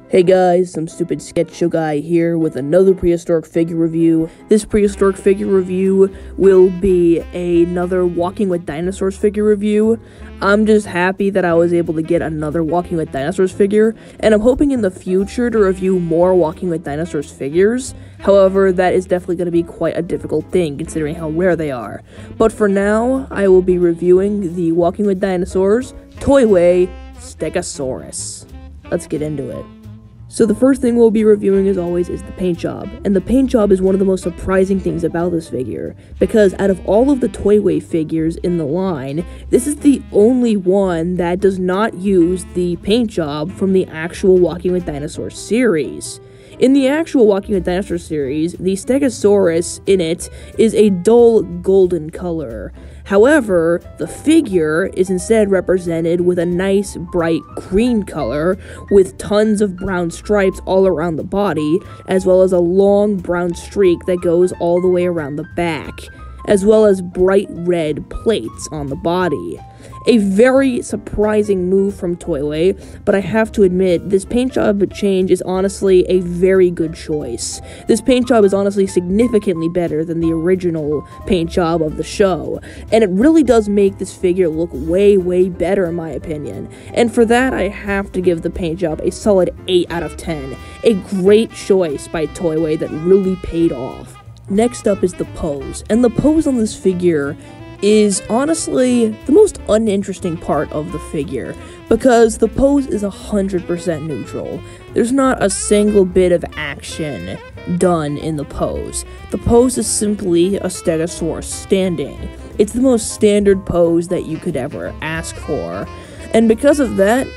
Hey guys, some stupid sketch show guy here with another prehistoric figure review. This prehistoric figure review will be another Walking with Dinosaurs figure review. I'm just happy that I was able to get another Walking with Dinosaurs figure, and I'm hoping in the future to review more Walking with Dinosaurs figures. However, that is definitely going to be quite a difficult thing considering how rare they are. But for now, I will be reviewing the Walking with Dinosaurs Toyway Stegosaurus. Let's get into it. So the first thing we'll be reviewing, as always, is the paint job. And the paint job is one of the most surprising things about this figure, because out of all of the Toyway figures in the line, this is the only one that does not use the paint job from the actual Walking with Dinosaurs series. In the actual Walking with Dinosaurs series, the Stegosaurus in it is a dull golden color. However, the figure is instead represented with a nice bright green color with tons of brown stripes all around the body, as well as a long brown streak that goes all the way around the back, as well as bright red plates on the body. A very surprising move from Toyway, but I have to admit, this paint job change is honestly a very good choice. This paint job is honestly significantly better than the original paint job of the show, and it really does make this figure look way, way better in my opinion. And for that, I have to give the paint job a solid 8 out of 10. A great choice by Toyway that really paid off. Next up is the pose, and the pose on this figure is honestly the most uninteresting part of the figure, because the pose is 100% neutral. There's not a single bit of action done in the pose. The pose is simply a Stegosaurus standing. It's the most standard pose that you could ever ask for, and because of that,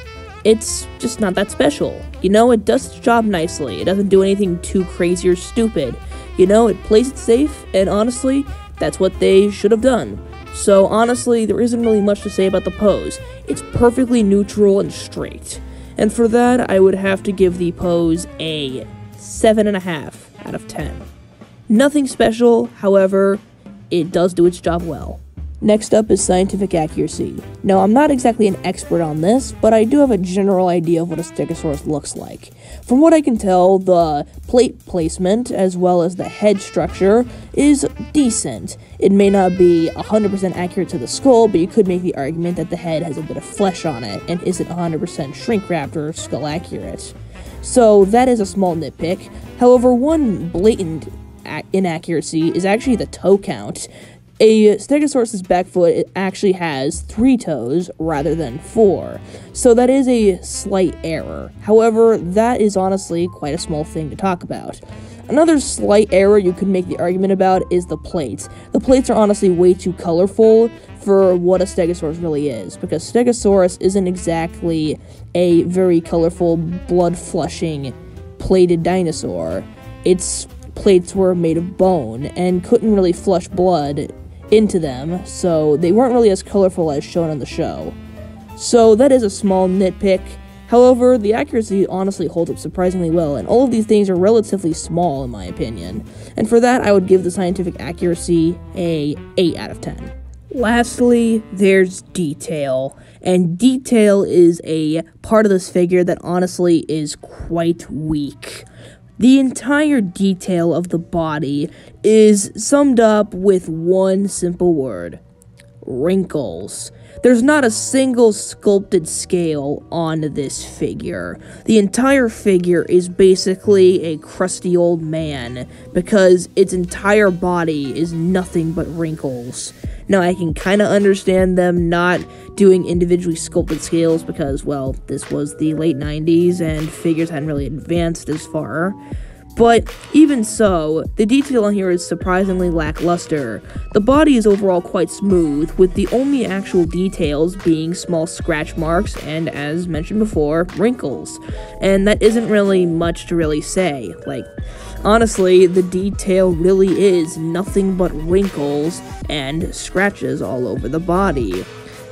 it's just not that special. You know, it does its job nicely. It doesn't do anything too crazy or stupid. You know, it plays it safe, and honestly, that's what they should have done. So honestly, there isn't really much to say about the pose. It's perfectly neutral and straight. And for that, I would have to give the pose a 7.5 out of 10. Nothing special, however, it does do its job well. Next up is scientific accuracy. Now, I'm not exactly an expert on this, but I do have a general idea of what a Stegosaurus looks like. From what I can tell, the plate placement, as well as the head structure, is decent. It may not be 100% accurate to the skull, but you could make the argument that the head has a bit of flesh on it, and isn't 100% shrink-wrapped or skull accurate. So, that is a small nitpick. However, one blatant inaccuracy is actually the toe count. A Stegosaurus's back foot actually has 3 toes rather than 4, so that is a slight error. However, that is honestly quite a small thing to talk about. Another slight error you could make the argument about is the plates. The plates are honestly way too colorful for what a Stegosaurus really is, because Stegosaurus isn't exactly a very colorful, blood-flushing, plated dinosaur. Its plates were made of bone and couldn't really flush blood into them, so they weren't really as colorful as shown on the show. So that is a small nitpick. However, the accuracy honestly holds up surprisingly well, and all of these things are relatively small in my opinion. And for that, I would give the scientific accuracy a 8 out of 10. Lastly, there's detail. And detail is a part of this figure that honestly is quite weak. The entire detail of the body is summed up with one simple word: wrinkles. There's not a single sculpted scale on this figure. The entire figure is basically a crusty old man, because its entire body is nothing but wrinkles. Now, I can kind of understand them not doing individually sculpted scales because, well, this was the late 90s and figures hadn't really advanced as far. But even so, the detail on here is surprisingly lackluster. The body is overall quite smooth, with the only actual details being small scratch marks and, as mentioned before, wrinkles. And that isn't really much to really say. Like, honestly, the detail really is nothing but wrinkles and scratches all over the body.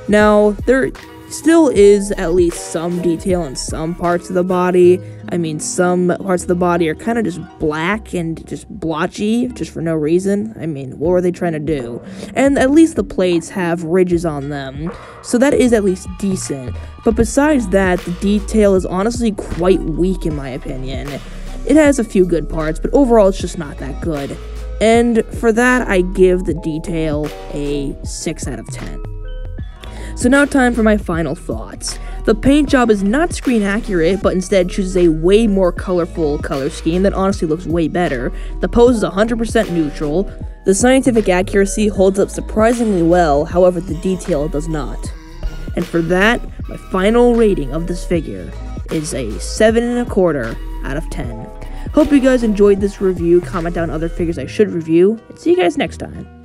Now, there still is at least some detail in some parts of the body. I mean, some parts of the body are kind of just black and just blotchy, just for no reason. I mean, what were they trying to do? And at least the plates have ridges on them, so that is at least decent. But besides that, the detail is honestly quite weak in my opinion. It has a few good parts, but overall it's just not that good. And for that, I give the detail a 6 out of 10. So now time for my final thoughts. The paint job is not screen accurate, but instead chooses a way more colorful color scheme that honestly looks way better. The pose is 100% neutral. The scientific accuracy holds up surprisingly well, however the detail does not. And for that, my final rating of this figure is a 7.25 out of 10. Hope you guys enjoyed this review. Comment down other figures I should review, and see you guys next time.